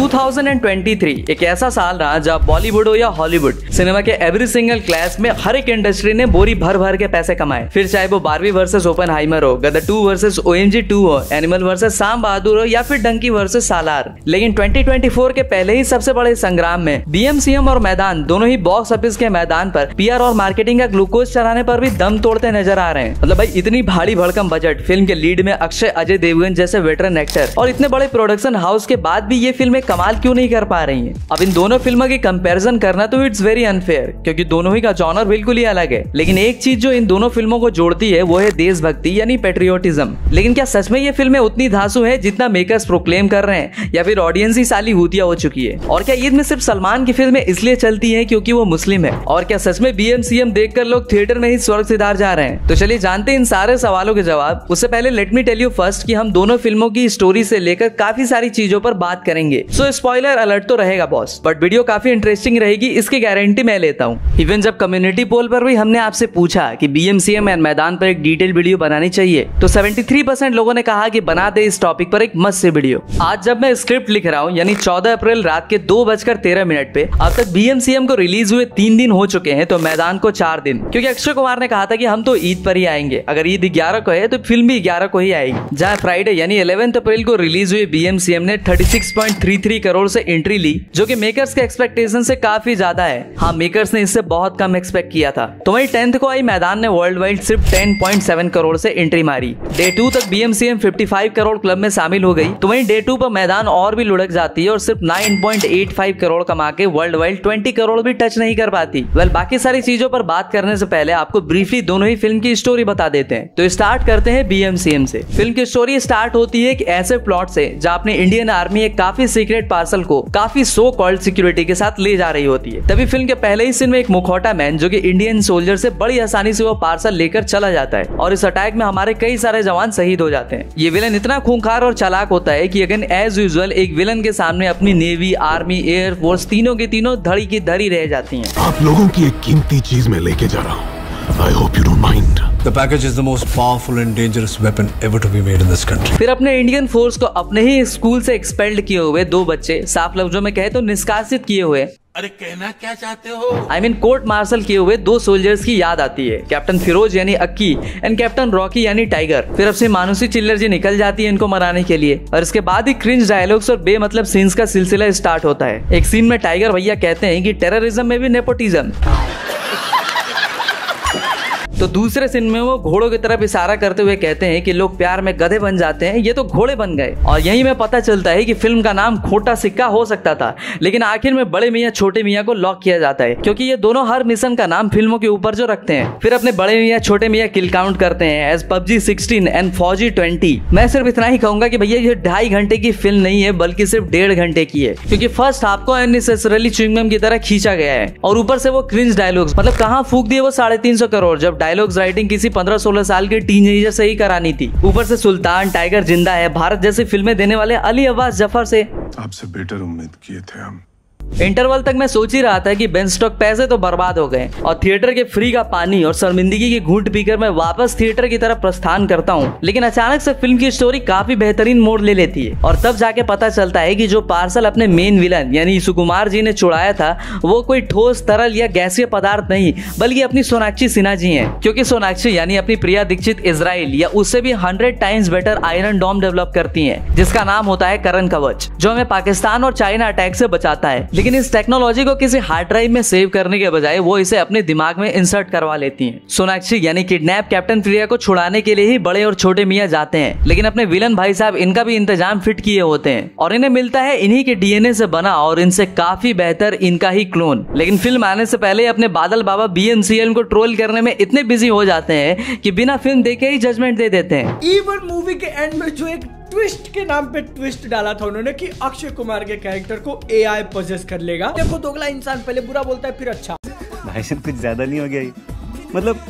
2023 एक ऐसा साल रहा जब बॉलीवुड हो या हॉलीवुड, सिनेमा के एवरी सिंगल क्लास में हर एक इंडस्ट्री ने बोरी भर भर के पैसे कमाए। फिर चाहे वो बारहवीं वर्सेस ओपेनहाइमर हो, गदर 2 वर्सेस OMG 2 हो, एनिमल वर्सेस शाम बहादुर हो या फिर डंकी वर्सेस सालार। लेकिन 2024 के पहले ही सबसे बड़े संग्राम में BMCM और मैदान दोनों ही बॉक्स ऑफिस के मैदान पर PR और मार्केटिंग का ग्लूकोज चढ़ाने पर भी दम तोड़ते नजर आ रहे हैं। मतलब भाई इतनी भारी भड़कम बजट, फिल्म के लीड में अक्षय अजय देवगन जैसे वेटरन एक्टर और इतने बड़े प्रोडक्शन हाउस के बाद भी ये फिल्में कमाल क्यों नहीं कर पा रही हैं? अब इन दोनों फिल्मों की कंपैरिजन करना तो इट्स वेरी अनफेयर, क्योंकि दोनों ही का जॉनर बिल्कुल ही अलग है। लेकिन एक चीज जो इन दोनों फिल्मों को जोड़ती है वो है देशभक्ति यानी पेट्रियोटिज्म। लेकिन क्या सच में ये फिल्में उतनी धांसू है जितना मेकर्स प्रोक्लेम कर रहे हैं, या फिर ऑडियंस ही साली भूतिया हो चुकी है? और क्या ईद में सिर्फ सलमान की फिल्में इसलिए चलती है क्योंकि वो मुस्लिम है? और क्या सच में BMCM देखकर लोग थिएटर में ही स्वर्ग सिधार जा रहे हैं? तो चलिए जानते हैं इन सारे सवालों के जवाब। उससे पहले let me tell you first कि हम दोनों फिल्मों की स्टोरी से लेकर काफी सारी चीजों पर बात करेंगे। सो स्पॉइलर अलर्ट तो रहेगा बॉस, बट वीडियो काफी इंटरेस्टिंग रहेगी, इसकी गारंटी मैं लेता हूँ। इवन जब कम्युनिटी पोल पर भी हमने आपसे पूछा कि BMCM एंड मैदान पर एक डिटेल वीडियो बनानी चाहिए, तो 73% लोगों ने कहा कि बना दे इस टॉपिक पर एक मस्त से वीडियो। आज जब मैं स्क्रिप्ट लिख रहा हूँ यानी 14 अप्रैल रात के 2:13 पे, अब तक BMCM को रिलीज हुए 3 दिन हो चुके हैं, तो मैदान को 4 दिन, क्योंकि अक्षय कुमार ने कहा था कि हम तो ईद पर ही आएंगे। अगर ईद 11 को है तो फिल्म भी 11 को ही आएगी। जहाँ फ्राइडे यानी 11 अप्रैल को रिलीज हुई BMCM ने 36.33 करोड़ से एंट्री ली, जो कि मेकर्स के एक्सपेक्टेशन से काफी ज्यादा है। हाँ, मेकर्स ने इससे बहुत कम एक्सपेक्ट किया था। तो वही 10th को आई मैदान ने वर्ल्ड वाइड सिर्फ 10.7 करोड़ से एंट्री मारी। डे 2 तक BMCM 55 करोड़ क्लब में शामिल हो गई। तो वही डे 2 पर मैदान और भी लुढ़क जाती है और सिर्फ 9.85 करोड़ कमा के वर्ल्ड वाइड 20 करोड़ भी टच नहीं कर पाती। बाकी सारी चीजों पर बात करने से पहले आपको ब्रीफली दोनों ही फिल्म की स्टोरी बता देते हैं। तो स्टार्ट करते हैं BMCM से। फिल्म की स्टोरी स्टार्ट होती है एक ऐसे प्लॉट से जहाँ अपनी इंडियन आर्मी एक काफी सीक्रेट पार्सल को काफी सो कॉल्ड सिक्योरिटी के साथ ले जा रही होती है। तभी फिल्म के पहले ही सीन में एक मुखौटा मैन जो कि इंडियन सोल्जर से बड़ी आसानी से वो पार्सल लेकर चला जाता है, और इस अटैक में हमारे कई सारे जवान शहीद हो जाते हैं। ये विलन इतना खूंखार और चालाक होता है कि अगेन एज यूजुअल एक विलन के सामने अपनी नेवी, आर्मी, एयर फोर्स तीनों की तीनों धड़ी की धड़ी रह जाती हैं। आप लोगों की एक कीमती चीज में लेके जा रहा हूँ। I hope you don't mind. The package is the most powerful and dangerous weapon ever to be made in this country. फिर अपने इंडियन फोर्स को अपने ही स्कूल से एक्सपेल्ड किए हुए 2 बच्चे, साफ लफ्जों में कहे तो निष्कासित किए हुए, अरे कहना क्या चाहते हो? I mean कोर्ट मार्शल किए हुए 2 सोल्जर्स की याद आती है, कैप्टन फिरोज यानी अक्की एंड कैप्टन रॉकी यानी टाइगर। फिर अब से मानुसी चिल्लर जी निकल जाती है इनको मनाने के लिए, और इसके बाद ही क्रिंज डायलॉग्स और बेमतलब सीन्स का सिलसिला स्टार्ट होता है। एक सीन में टाइगर भैया कहते हैं कि टेररिज्म में भी नेपोटिज्म। तो दूसरे सीन में वो घोड़ों की तरफ इशारा करते हुए कहते हैं कि लोग प्यार में गधे बन जाते हैं, ये तो घोड़े बन गए। और यहीं में पता चलता है कि फिल्म का नाम खोटा सिक्का हो सकता था, लेकिन आखिर में बड़े मियाँ छोटे मियाँ को लॉक किया जाता है, क्योंकि ये दोनों हर मिशन का नाम फिल्मों के ऊपर जो रखते हैं। फिर अपने बड़े मियाँ छोटे मियाँ किल काउंट करते हैं एज PUBG 16 एंड फौजी 20। मैं सिर्फ इतना ही कहूंगा कि भैया ये 2.5 घंटे की फिल्म नहीं है, बल्कि सिर्फ 1.5 घंटे की है, क्योंकि फर्स्ट हाफ को अननेसेसरली च्युइंगम की तरह खींचा गया है, और ऊपर से वो क्रिंज डायलॉग्स, मतलब कहाँ फूक दिए वो 350 करोड़, जब डायलॉग्स राइटिंग किसी 15-16 साल के टीनेजर से ही करानी थी। ऊपर से सुल्तान, टाइगर जिंदा है, भारत जैसी फिल्में देने वाले अली अब्बास जफर से आपसे बेटर उम्मीद किए थे हम। इंटरवल तक मैं सोच ही रहा था कि बेन स्टॉक पैसे तो बर्बाद हो गए, और थिएटर के फ्री का पानी और शर्मिंदगी की घूंट पीकर मैं वापस थिएटर की तरफ प्रस्थान करता हूँ। लेकिन अचानक से फिल्म की स्टोरी काफी बेहतरीन मोड़ ले लेती है, और तब जाके पता चलता है कि जो पार्सल अपने मेन विलन यानी सुकुमार जी ने चुराया था वो कोई ठोस, तरल या गैसीय पदार्थ नहीं, बल्कि अपनी सोनाक्षी सिन्हा जी है। क्योंकि सोनाक्षी यानी अपनी प्रिया दीक्षित इजराइल या उससे भी 100 टाइम्स बेटर आयरन डोम डेवलप करती है, जिसका नाम होता है करण कवच, जो हमें पाकिस्तान और चाइना अटैक से बचाता है। लेकिन इस टेक्नोलॉजी को किसी हार्ड ड्राइव में सेव करने के बजाय वो इसे अपने दिमाग में इंसर्ट करवा लेती हैं। सोनाक्षी यानी किडनैप कैप्टन प्रिया को छुड़ाने के लिए ही बड़े और छोटे मियाँ जाते हैं, लेकिन अपने विलन भाई साहब इनका भी इंतजाम फिट किए होते हैं, और इन्हें मिलता है इन्हीं के DNA से बना और इनसे काफी बेहतर इनका ही क्लोन। लेकिन फिल्म आने से पहले अपने बादल बाबा BMCM को ट्रोल करने में इतने बिजी हो जाते हैं कि बिना फिल्म देखे ही जजमेंट दे देते हैं। इवन मूवी के एंड में जो एक ट्विस्ट के नाम पे ट्विस्ट डाला था उन्होंने कि अक्षय कुमार के कैरेक्टर को AI पोजेस कर लेगा। देखो दोगला इंसान पहले बुरा बोलता है फिर अच्छा। भाई साहब कुछ ज्यादा नहीं हो गया? मतलब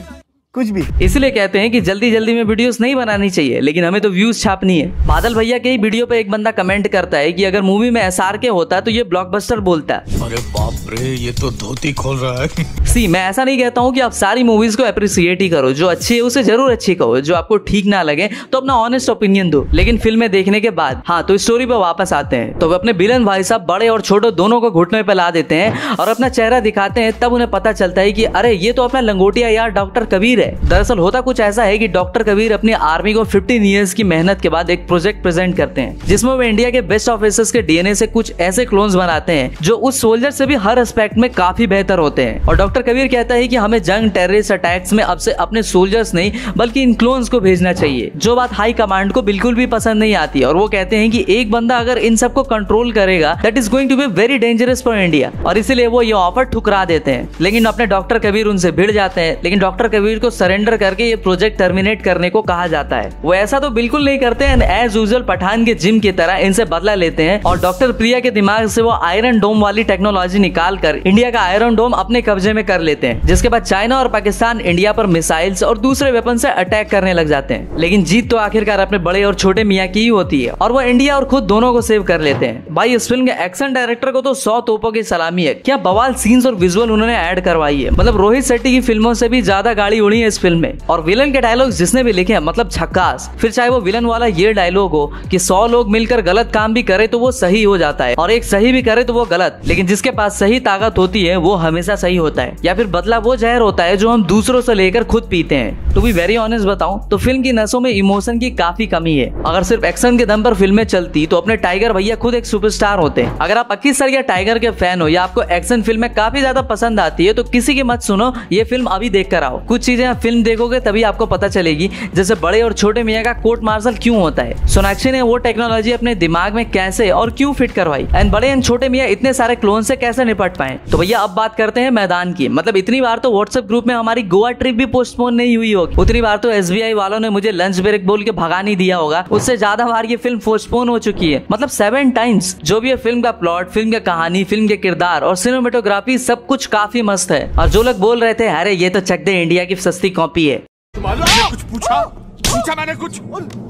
कुछ भी। इसलिए कहते हैं कि जल्दी जल्दी में वीडियोस नहीं बनानी चाहिए, लेकिन हमें तो व्यूज छापनी है। बादल भैया के ही वीडियो पे एक बंदा कमेंट करता है कि अगर मूवी में SRK होता तो ये ब्लॉकबस्टर बोलता है। अरे बाप रे, ये तो धोती खोल रहा है। सी, मैं ऐसा नहीं कहता हूँ कि आप सारी मूवीज को अप्रिसिएट ही करो, जो अच्छी है उसे जरूर अच्छी कहो, जो आपको ठीक ना लगे तो अपना ऑनेस्ट ओपिनियन दो, लेकिन फिल्में देखने के बाद हाँ तो स्टोरी पे वापस आते हैं तो वे अपने विलन भाई साहब बड़े और छोटे दोनों को घुटने पे ला देते हैं और अपना चेहरा दिखाते हैं। तब उन्हें पता चलता है कि अरे ये तो अपना लंगोटिया यार डॉक्टर कबीर है। दरअसल होता कुछ ऐसा है कि डॉक्टर कबीर अपनी आर्मी को 15 ईयर्स की मेहनत के बाद एक प्रोजेक्ट प्रेजेंट करते हैं जिसमें वे इंडिया के बेस्ट ऑफिसर्स के DNA से कुछ ऐसे क्लोन्स बनाते हैं जो उस सोल्जर से भी हर एस्पेक्ट में काफी बेहतर होते हैं। और डॉक्टर कबीर कहता है कि हमें जंग टेररिस्ट अटैक्स में अब से अपने सोल्जर्स नहीं बल्कि इन क्लोन्स को भेजना चाहिए, जो बात हाई कमांड को बिल्कुल भी पसंद नहीं आती। और वो कहते हैं कि एक बंदा अगर इन सबको कंट्रोल करेगा that is going to be very dangerous for India, और इसीलिए वो ये ऑफर ठुकरा देते हैं। लेकिन अपने डॉक्टर कबीर उनसे भिड़ जाते हैं, लेकिन डॉक्टर कबीर को सरेंडर करके ये प्रोजेक्ट टर्मिनेट करने को कहा जाता है। वो ऐसा तो बिल्कुल नहीं करते हैं, एज यूजुअल पठान के जिम की तरह इनसे बदला लेते हैं और डॉक्टर प्रिया के दिमाग से वो आयरन डोम वाली टेक्नोलॉजी निकाल कर इंडिया का आयरन डोम अपने कब्जे में कर लेते हैं, जिसके बाद चाइना और पाकिस्तान इंडिया पर मिसाइल्स और दूसरे वेपन से अटैक करने लग जाते हैं। लेकिन जीत तो आखिरकार अपने बड़े और छोटे मियाँ की ही होती है और वो इंडिया और खुद दोनों को सेव कर लेते हैं। भाई इस फिल्म के एक्शन डायरेक्टर को तो 100 तोपों की सलामी है, क्या बवाल सीन्स और विजुअल उन्होंने ऐड करवाई है। मतलब रोहित शेट्टी की फिल्मों से भी ज्यादा गाड़ी उड़ी है इस फिल्म में। और विलन के डायलॉग जिसने भी लिखे हैं मतलब झक्कास। फिर चाहे वो विलन वाला ये डायलॉग हो कि 100 लोग मिलकर गलत काम भी करे तो वो सही हो जाता है और एक सही भी करे तो वो गलत, लेकिन जिसके पास सही ताकत होती है वो हमेशा सही होता है। या फिर बदला वो जहर होता है जो हम दूसरों से लेकर खुद पीते हैं। टू बी वेरी ऑनेस्ट बताऊं तो फिल्म की नसों में इमोशन की काफी कमी है। अगर सिर्फ एक्शन के दम पर फिल्में चलती तो अपने टाइगर भैया खुद एक सुपरस्टार होते हैं। अगर आप 21 साल या टाइगर के फैन हो या आपको एक्शन फिल्में काफी ज्यादा पसंद आती है तो किसी की मत सुनो, ये फिल्म अभी देख कर आओ। कुछ चीजें आप फिल्म देखोगे तभी आपको पता चलेगी, जैसे बड़े और छोटे मियाँ का कोर्ट मार्शल क्यों होता है, सोनाक्षी ने वो टेक्नोलॉजी अपने दिमाग में कैसे और क्यों फिट करवाई, एंड बड़े एंड छोटे मियाँ इतने सारे क्लोन से कैसे निपट पाए। तो भैया अब बात करते हैं मैदान की। मतलब इतनी बार तो व्हाट्सएप ग्रुप में हमारी गोवा ट्रिप भी पोस्टपोन नहीं हुई होगी, उतनी बार तो SBI वालों ने मुझे लंच ब्रेक बोल के भगा नहीं दिया होगा, उससे ज्यादा बार ये फिल्म पोस्टपोन हो चुकी है। मतलब 7 टाइम्स। जो भी है फिल्म का प्लॉट, फिल्म की कहानी, फिल्म के किरदार और सिनेमेटोग्राफी सब कुछ काफी मस्त है। और जो लोग बोल रहे थे अरे ये तो चक दे इंडिया की सस्ती कॉपी है, कुछ पूछा मैंने कुछ।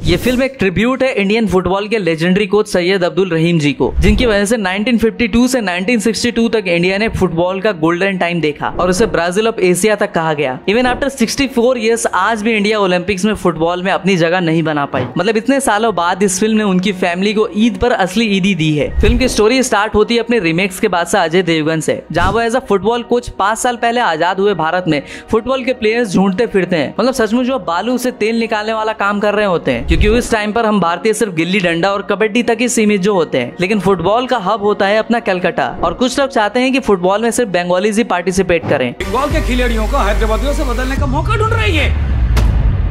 ये फिल्म एक ट्रिब्यूट है इंडियन फुटबॉल के लेजेंडरी कोच सैयद अब्दुल रहीम जी को, जिनकी वजह से 1952 से 1962 तक इंडिया ने फुटबॉल का गोल्डन टाइम देखा और उसे ब्राजील ऑफ एशिया तक कहा गया। इवन आफ्टर 64 इयर्स आज भी इंडिया ओलंपिक्स में फुटबॉल में अपनी जगह नहीं बना पाई। मतलब इतने सालों बाद इस फिल्म ने उनकी फैमिली को ईद पर असली ईदी दी है। फिल्म की स्टोरी स्टार्ट होती है अपने रिमेक्स के बादशाह अजय देवगन से, जहाँ वो एज अ फुटबॉल कोच 5 साल पहले आजाद हुए भारत में फुटबॉल के प्लेयर्स ढूंढते फिरते हैं। मतलब सचमुच वो बालू से तेल निकालने वाला काम कर रहे होते हैं, क्योंकि उस टाइम पर हम भारतीय सिर्फ गिल्ली डंडा और कबड्डी तक ही सीमित जो होते हैं, लेकिन फुटबॉल का हब होता है अपना कलकत्ता। और कुछ लोग चाहते हैं कि फुटबॉल में सिर्फ बंगालीज ही पार्टिसिपेट करें। बंगाल के खिलाड़ियों को हैदराबादियों से बदलने का मौका ढूंढ रही है।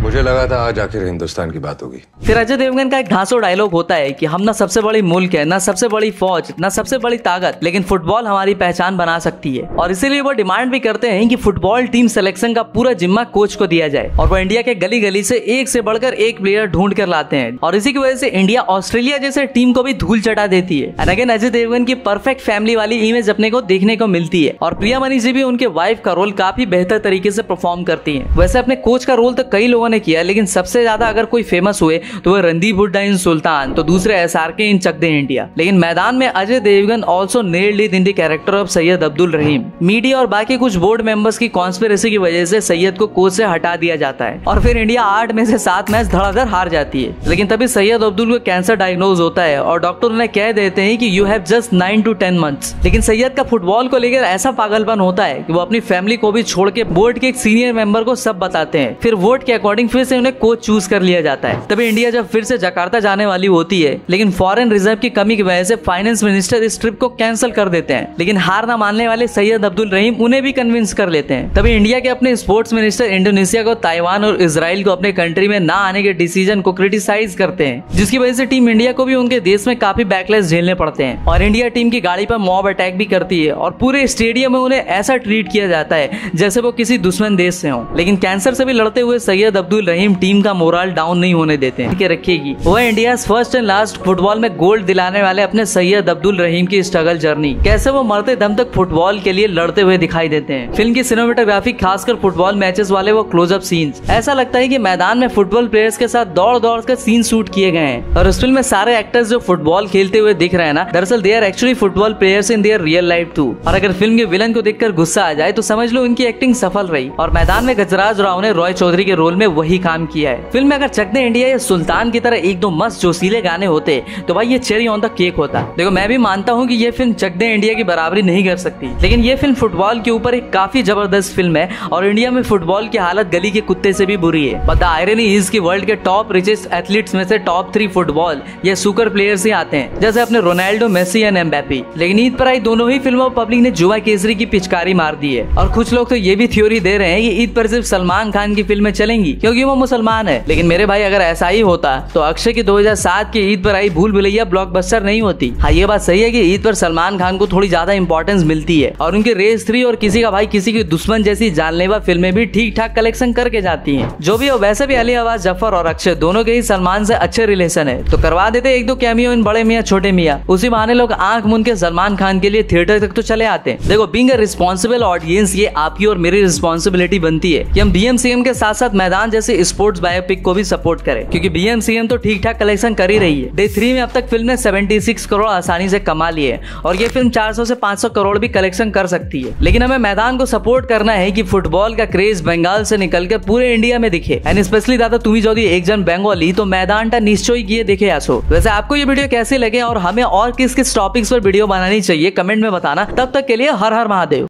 मुझे लगा था आज आखिर हिंदुस्तान की बात होगी। फिर अजय देवगन का एक घासो डायलॉग होता है कि हम ना सबसे बड़ी मुल्क है, ना सबसे बड़ी फौज, ना सबसे बड़ी ताकत, लेकिन फुटबॉल हमारी पहचान बना सकती है। और इसीलिए वो डिमांड भी करते हैं कि फुटबॉल टीम सिलेक्शन का पूरा जिम्मा कोच को दिया जाए। और वो इंडिया के गली गली से एक से बढ़कर एक प्लेयर ढूंढ कर लाते हैं और इसी की वजह से इंडिया ऑस्ट्रेलिया जैसे टीम को भी धूल चटा देती है। एंड अगेन अजय देवगन की परफेक्ट फैमिली वाली इमेज अपने को देखने को मिलती है। और प्रिया मनी जी भी उनके वाइफ का रोल काफी बेहतर तरीके से परफॉर्म करती है। वैसे अपने कोच का रोल तो कई लोगों ने किया, लेकिन सबसे ज्यादा अगर कोई फेमस हुए तो वो रणदीप हुड्डा इन सुल्तान, तो दूसरे SRK इन चक दे इंडिया। लेकिन मैदान में Ajay Devgan also nailed it in the character of Syed Abdul Rahim. Media और बाकी कुछ बोर्ड मेंबर्स की कॉन्स्पिरेसी की वजह से सैयद को कोच से हटा दिया जाता है और फिर इंडिया 8 में से 7 मैच धड़ाधड़ हार जाती है। लेकिन तभी सैयद अब्दुल को कैंसर डायग्नोज होता है और डॉक्टर उन्हें कह देते हैं कि you have just 9 to 10 months। लेकिन सैयद का फुटबॉल को लेकर ऐसा पागलपन होता है कि वो अपनी फैमिली को भी छोड़ के बोर्ड के एक सीनियर मेंबर को सब बताते हैं। फिर वोट के अकॉर्डिंग फिर से उन्हें कोच चूज कर लिया जाता है। तभी इंडिया जब फिर से जकार्ता जाने वाली होती है, लेकिन फॉरेन रिजर्व की कमी की वजह से फाइनेंस मिनिस्टर इस ट्रिप को कैंसिल कर देते हैं। लेकिन हार ना मानने वाले सैयद अब्दुल रहीम उन्हें भी कन्विंस कर लेते हैं। तभी इंडिया के अपने स्पोर्ट्स मिनिस्टर इंडोनेशिया को, ताइवान और इजराइल को अपने कंट्री में ना आने के डिसीजन को क्रिटिसाइज करते हैं, जिसकी वजह से टीम इंडिया को भी उनके देश में काफी बैकलैश झेलने पड़ते हैं। और इंडिया टीम की गाड़ी पर मॉब अटैक भी करती है और पूरे स्टेडियम में उन्हें ऐसा ट्रीट किया जाता है जैसे वो किसी दुश्मन देश से हो। लेकिन कैंसर से भी लड़ते हुए सैयद अब्दुल रहीम टीम का मोरल डाउन नहीं होने देते हैं, रखेगी। वह India first and last football में गोल्ड दिलाने वाले अपने सैयद अब्दुल रहीम की स्ट्रगल जर्नी, कैसे वो मरते दम तक फुटबॉल के लिए लड़ते हुए दिखाई देते हैं। फिल्म की सिनेमेटोग्राफी, खासकर फुटबॉल मैचेस वाले वो क्लोजअप सीन्स, ऐसा लगता है कि मैदान में फुटबॉल प्लेयर्स के साथ दौड़ दौड़ कर सीन शूट किए गए हैं। और इस फिल्म में सारे एक्टर्स जो फुटबॉल खेलते हुए दिख रहे हैं ना, दरअसल they are actually football players in their real life too. और अगर फिल्म के विलन को देखकर गुस्सा आ जाए तो समझ लो उनकी एक्टिंग सफल रही। और मैदान में गजराज राव ने रॉय चौधरी के रोल में वही काम किया है। फिल्म में अगर चक दे इंडिया या सुल्तान की तरह एक दो मस्त जोशीले गाने होते तो भाई ये चेरी ऑन द केक होता। देखो मैं भी मानता हूँ कि ये फिल्म चक दे इंडिया की बराबरी नहीं कर सकती, लेकिन ये फिल्म फुटबॉल के ऊपर एक काफी जबरदस्त फिल्म है। और इंडिया में फुटबॉल की हालत गली के कुत्ते से भी बुरी है। बट द आयरनी इज कि वर्ल्ड के टॉप रिचेस्ट एथलीट्स में से टॉप 3 फुटबॉल या सुकर प्लेयर्स ही आते हैं, जैसे अपने रोनाल्डो, मेसी एंड एम्बापे। लेकिन ईद पर आई दोनों ही फिल्मों पब्लिक ने जुआ केसरी की पिचकारी मार दी है। और कुछ लोग तो ये भी थ्योरी दे रहे हैं कि ईद पर सिर्फ सलमान खान की फिल्में चलेंगी क्योंकि वो मुसलमान है। लेकिन मेरे भाई अगर ऐसा ही होता तो अक्षय की 2007 की ईद पर आई भूल भुलैया ब्लॉकबस्टर नहीं होती। हाँ ये बात सही है कि ईद पर सलमान खान को थोड़ी ज्यादा इंपॉर्टेंस मिलती है और उनकी रेस 3 और किसी का भाई किसी की दुश्मन जैसी जानलेवा फिल्में भी ठीक ठाक कलेक्शन करके जाती हैं। जो भी हो, वैसे भी अली आवाज जफर और अक्षय दोनों के ही सलमान से अच्छे रिलेशन है, तो करवा देते एक दो कैमियो इन बड़े मियाँ छोटे मियाँ। उसी बहाने लोग आंख मूंद के सलमान खान के लिए थिएटर तक तो चले आते हैं। देखो बीइंग अ रिस्पॉन्सिबल ऑडियंस, ये आपकी और मेरी रिस्पॉन्सिबिलिटी बनती है कि हम BMCM के साथ साथ मैदान जैसे स्पोर्ट्स बायोपिक को भी सपोर्ट करें, क्योंकि BMCM तो ठीक ठाक कलेक्शन कर ही रही है। डे 3 में अब तक फिल्म ने 76 करोड़ आसानी से कमा लिए और ये फिल्म 400 से 500 करोड़ भी कलेक्शन कर सकती है। लेकिन हमें मैदान को सपोर्ट करना है कि फुटबॉल का क्रेज बंगाल से निकल के पूरे इंडिया में दिखे। एंड स्पेशली दादा तुम्हें जो एक जन बंगाली तो मैदान टा निश्चय किए देखे आसो। वैसे आपको ये वीडियो कैसे लगे और हमें और किस किस टॉपिक्स पर वीडियो बनानी चाहिए कमेंट में बताना। तब तक के लिए हर हर महादेव।